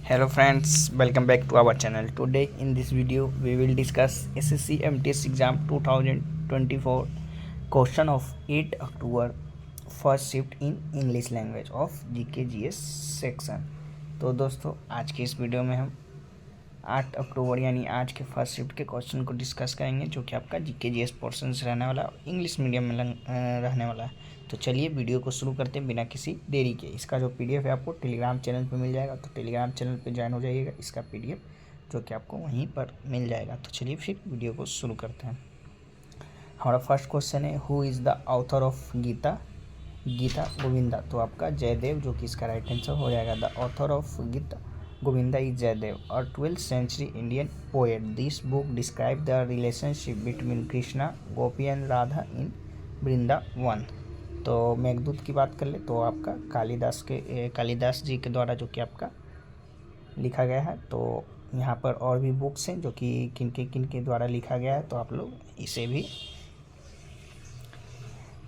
Hello friends, welcome back to our channel. Today in this video we will discuss SSC MTS exam 2024 question of 8 October first shift in English language of GK GS section। तो दोस्तों आज के इस video में हम 8 अक्टूबर यानी आज के फर्स्ट शिफ्ट के क्वेश्चन को डिस्कस करेंगे जो कि आपका जीके जीएस पोर्शन से रहने वाला इंग्लिश मीडियम में रहने वाला है। तो चलिए वीडियो को शुरू करते हैं बिना किसी देरी के। इसका जो पीडीएफ है आपको टेलीग्राम चैनल पे मिल जाएगा, तो टेलीग्राम चैनल पे ज्वाइन हो जाइएगा। इसका पीडीएफ जो कि आपको वहीं पर मिल जाएगा। तो चलिए फिर वीडियो को शुरू करते हैं। हमारा फर्स्ट क्वेश्चन है, who is the author of Gita Govinda. तो आपका जयदेव जो कि इसका राइट आंसर हो जाएगा। The author of Gita Govinda is Jayadev, a 12th century Indian poet. This book describes the relationship between Krishna, Gopi and Radha in Vrindavan। तो मेघदूत की बात कर ले तो आपका कालिदास जी के द्वारा जो कि आपका लिखा गया है। तो यहाँ पर और भी बुक्स हैं जो कि किनके द्वारा लिखा गया है, तो आप लोग इसे भी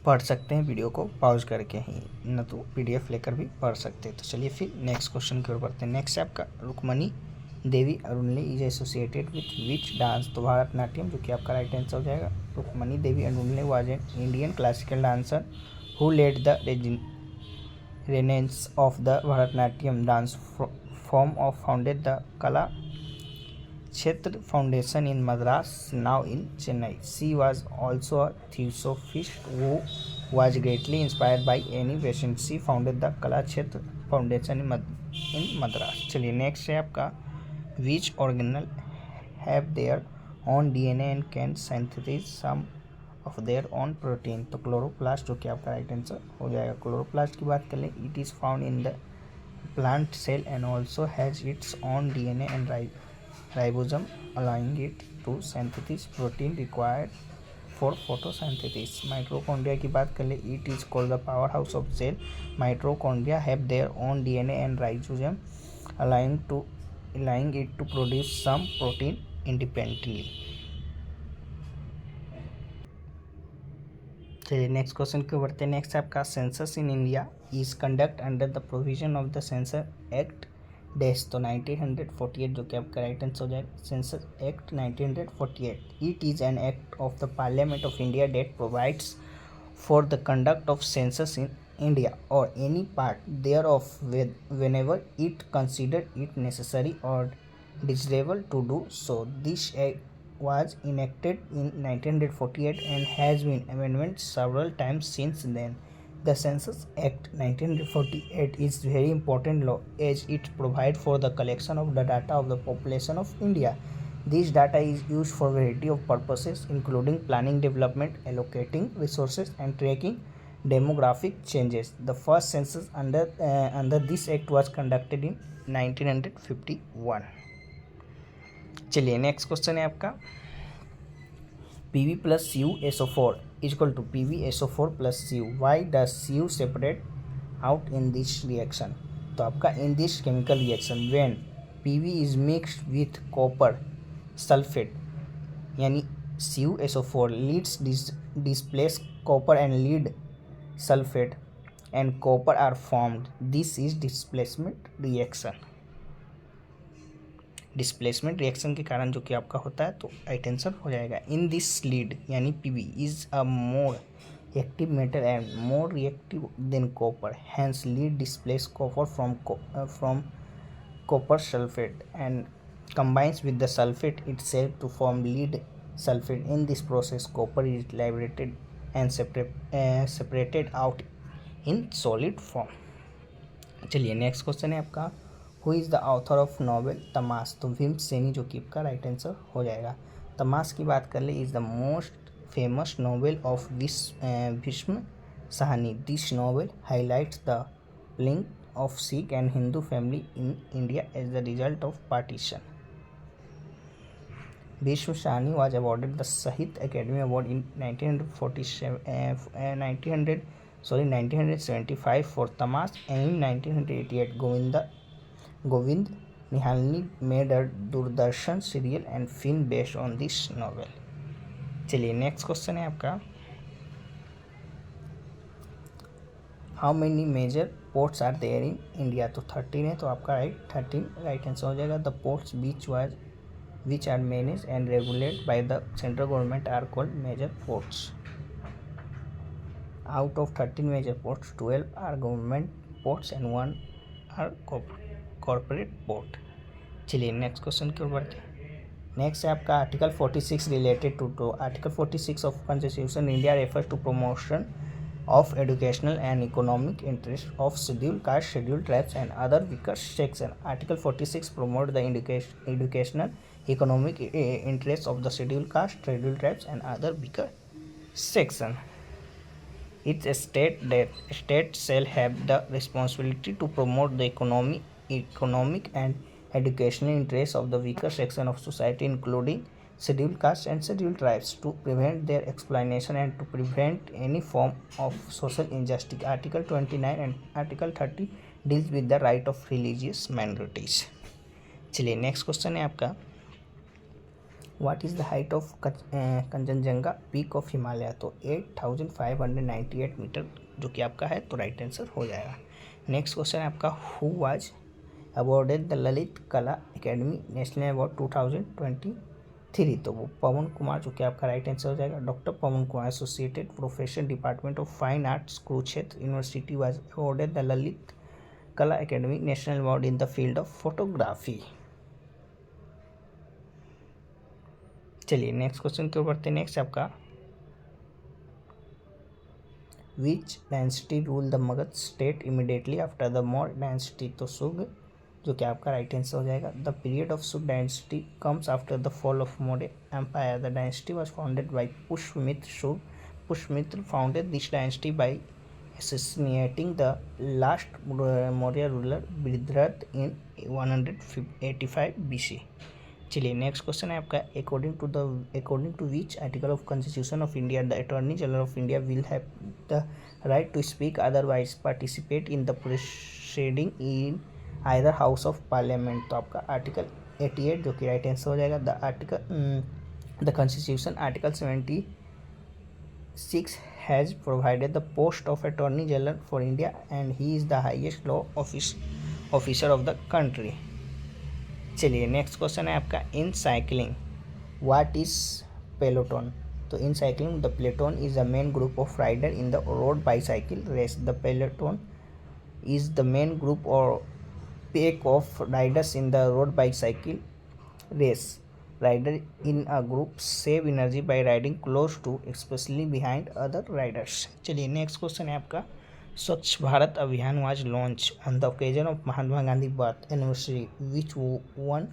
पढ़ सकते हैं, वीडियो को पॉज करके ही, न तो पीडीएफ लेकर भी पढ़ सकते हैं। तो चलिए फिर नेक्स्ट क्वेश्चन की ओर बढ़ते हैं। नेक्स्ट है आपका Rukmini Devi Arundale is associated with which dance. तो भारतनाट्यम जो कि आपका राइट आंसर हो जाएगा। Rukmini Devi Arundale was an Indian classical dancer who led the renaissance of the Bharatanatyam dance form of founded the Kala Kshetra Foundation in Madras, now in Chennai. She was also a theosophist who was greatly inspired by Annie Besant. She founded the Kala Kshetra Foundation in Madras. चलिए next है आपका, which organelle have their own DNA and can synthesize some of their own protein। तो chloroplast जो कि आपका right answer हो जाएगा। Chloroplast की बात कर लें, it is found in the plant cell and also has its own DNA and ribosome, allowing it to synthesize protein required for photosynthesis। Mitochondria की बात कर ले, it is called the powerhouse of cell। Mitochondria have their own DNA and ribosome, allowing it to produce some protein independently। चलिए next question की बढ़ते हैं। Next आपका, census in India is conduct under the provision of the censor act dash. तो 1948 जो कि आपका right answer हो जाएगा। Census act 1948, it is an act of the parliament of India that provides for the conduct of census in India और any part there of whenever it considered it necessary or desirable to do so। This act was enacted in 1948 and has been amended several times since then। The Census Act 1948 is very important law as it provides for the collection of the data of the population of India। This data is used for a variety of purposes including planning, development, allocating resources and tracking demographic changes। The first census under this act was conducted in 1951। चलिए next question है आपका, Pv plus CuSO4 is equal to PbSO4 plus Cu। Why does Cu separate out in this reaction? तो आपका in this chemical reaction when Pv is mixed with copper sulfate यानी CuSO4 leads displace copper and lead sulfate and copper are formed। This is displacement reaction। Displacement reaction के कारण जो कि आपका होता है, तो राइट आंसर हो जाएगा। इन दिस लीड यानी PB is a more active metal and more reactive than copper, hence lead displace copper from copper sulphate and combines with the sulfate itself to form lead sulfate। In this process copper is liberated and separated out in solid form। चलिए next question है आपका, who is the author of novel Tamas. तो भीमसेनी जो कि आपका right answer हो जाएगा। तमाश की बात कर ले, is the most famous novel of Bhisham Sahni. This novel highlights the link of Sikh and Hindu family in India as the result of partition. Bhisham Sahni was awarded the Sahitya Akademi award in 1975 for Tamas and in 1988 Govind Nihalani made a Doordarshan serial and film based on this novel. चलिए next question है आपका, how many major ports are there in India, तो 13 है, तो आपका right 13 right answer हो जाएगा। The ports which are manage and regulate by the central government are called major ports. Out of 13 major ports 12 are government ports and 1 are corporate port. चलिए next question की ओर बढ़ते हैं। Next है आपका article 46 related to article 46 of constitution India refers to promotion of educational and economic interest of scheduled caste, scheduled tribes and other weaker section. Article 46 promote the educational economic interests of the scheduled caste, scheduled tribes and other weaker section. It states that state shall have the responsibility to promote the economic and educational interests of the weaker section of society, including scheduled castes and scheduled tribes, to prevent their exploitation and to prevent any form of social injustice. Article 29 and Article 30 deals with the right of religious minorities. चलिए next question है आपका, what is the height of Kanchenjunga peak of Himalaya, तो 8598 metre जो कि आपका है, तो right answer हो जाएगा। नेक्स्ट क्वेश्चन है आपका, who was awarded the Lalit Kala Akademi national award 2023, तो वो पवन कुमार जो कि आपका राइट आंसर हो जाएगा। Doctor Pawan Kumar associated professor department of fine arts Kurukshetra university was awarded the Lalit Kala Akademi national award in the field of photography. चलिए नेक्स्ट क्वेश्चन की ओर बढ़ते हैं। नेक्स्ट आपका, which dynasty rule the Magadha state immediately after the Maurya dynasty, तो सुग जो कि आपका राइट आंसर हो जाएगा। The period of Sunga dynasty comes after the fall of Maurya empire. The dynasty was founded by Pushyamitra Shunga. Pushyamitra founded this dynasty by assassinating the last Maurya ruler Bridharth in 185 BC। चलिए next question है आपका, according to which article of constitution of India the attorney general of India will have the right to speak otherwise participate in the proceeding in either house of parliament, तो आपका article 88 जो कि right answer हो जाएगा। The constitution article 76 has provided the post of Attorney General for India and he is the highest law officer of the country। चलिए next question है आपका, in cycling what is peloton, तो in cycling the peloton is the main group of rider in the road bicycle race. The peloton is the main group or pack of riders in the road bicycle race. Rider in a group save energy by riding close to, especially behind other riders। चलिए next question है आपका, स्वच्छ Bharat Abhiyan was launch on the occasion of Mahatma Gandhi birth anniversary which one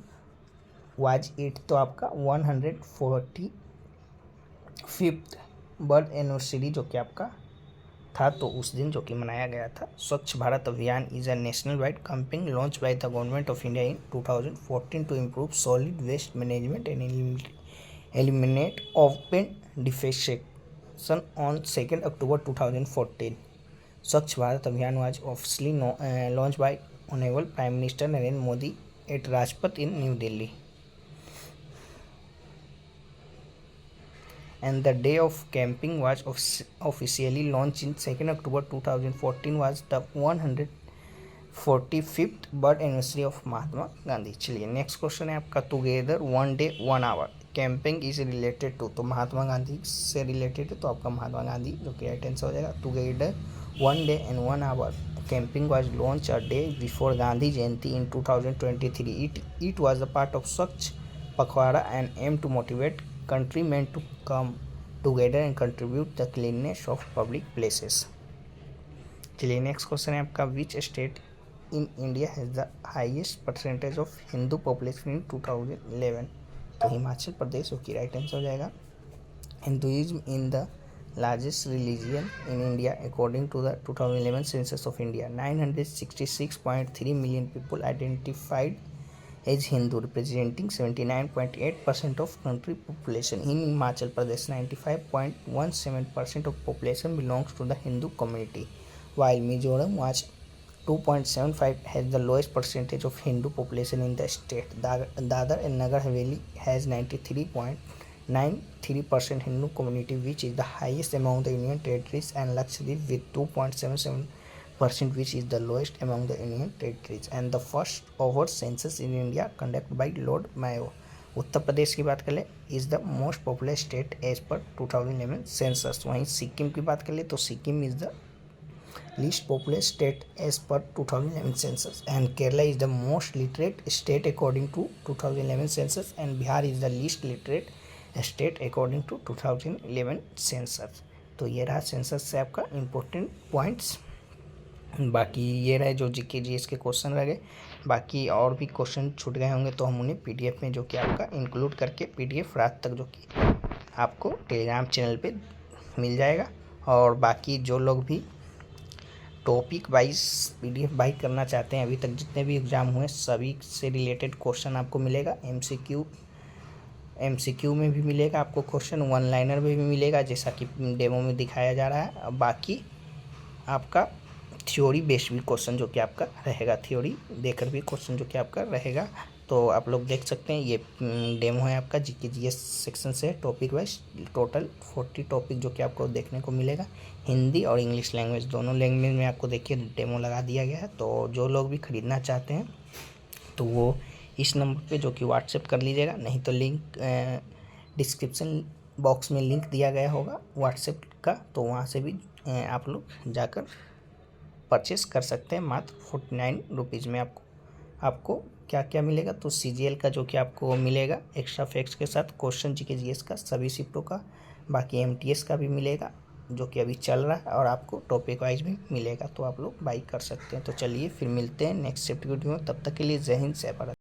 was it, तो आपका 145th birth anniversary जो कि आपका था, तो उस दिन जो कि मनाया गया था। Swachh Bharat Abhiyan is a national wide campaign launch by the government of India in 2014 to improve solid waste management and eliminate open defecation on 2 October 2014। Swachh Bharat Abhiyan was officially launch by honourable prime minister Narendra Modi at Rajpath in New Delhi. And the day of camping was officially launched in 2 October 2014 was the 145th birth anniversary of Mahatma Gandhi. चलिए next question है आपका, together 1 day 1 hour camping is related to, तो महात्मा गांधी से related है, तो आपका महात्मा गांधी जो कि राइट आंसर हो जाएगा। Together 1 day and 1 hour camping was launched a day before Gandhi Jayanti in 2023। It was a part of Swachh Pakhwara and aimed to motivate countrymen to come together and contribute the cleanliness of public places। चलिए next question है आपका, which state in India has the highest percentage of Hindu population in 2011, तो हिमाचल प्रदेश जो कि right answer हो जाएगा। Hinduism is the largest religion in India according to the 2011 census of India 966.3 million people identified as Hindu, representing 79.8% of country population। In Himachal Pradesh, 95.17% of population belongs to the Hindu community, while Mizoram was 2.75 has the lowest percentage of Hindu population in the state। Dadar and Nagar Haveli has 93.93% Hindu community, which is the highest among the Union territories, and Lakshadweep with percent which is the lowest among the Union territories and the first over census in India conducted by Lord Mayo. Uttar Pradesh की बात करें is the most popular state as per 2011 census. वहीं सिक्किम की बात करें तो Sikkim is the least populous state as per 2011 census and Kerala is the most literate state according to 2011 census and Bihar is the least literate state according to 2011 census। तो ये रहा census से आपका इम्पोर्टेंट पॉइंट्स। बाकी ये रहे जो GK GS के क्वेश्चन रह गए। बाकी और भी क्वेश्चन छूट गए होंगे तो हम उन्हें पीडीएफ में जो कि आपका इंक्लूड करके पीडीएफ रात तक जो कि आपको टेलीग्राम चैनल पे मिल जाएगा। और बाकी जो लोग भी टॉपिक वाइज पीडीएफ बाई करना चाहते हैं, अभी तक जितने भी एग्ज़ाम हुए सभी से रिलेटेड क्वेश्चन आपको मिलेगा। एमसीक्यू में भी मिलेगा आपको क्वेश्चन, वन लाइनर में भी मिलेगा जैसा कि डेमो में दिखाया जा रहा है। बाकी आपका थ्योरी बेस्ड भी क्वेश्चन जो कि आपका रहेगा, थ्योरी देकर भी क्वेश्चन जो कि आपका रहेगा। तो आप लोग देख सकते हैं ये डेमो है आपका जीके जीएस सेक्शन से टॉपिक वाइज। टोटल 40 टॉपिक जो कि आपको देखने को मिलेगा, हिंदी और इंग्लिश लैंग्वेज दोनों लैंग्वेज में आपको देखिए डेमो लगा दिया गया है। तो जो लोग भी ख़रीदना चाहते हैं तो वो इस नंबर पे जो कि व्हाट्सएप कर लीजिएगा, नहीं तो लिंक डिस्क्रिप्शन बॉक्स में लिंक दिया गया होगा व्हाट्सएप का, तो वहाँ से भी आप लोग जाकर परचेस कर सकते हैं। मात्र 49 रुपीज़ में आपको क्या क्या मिलेगा तो सीजीएल का जो कि आपको मिलेगा एक्स्ट्रा फैक्ट्स के साथ, क्वेश्चन जीके जीएस का सभी शिफ्टों का, बाकी एमटीएस का भी मिलेगा जो कि अभी चल रहा है और आपको टॉपिक वाइज भी मिलेगा, तो आप लोग बाई कर सकते हैं। तो चलिए फिर मिलते हैं नेक्स्ट शिफ्ट वीडियो में, तब तक के लिए जय हिंद जय भारत।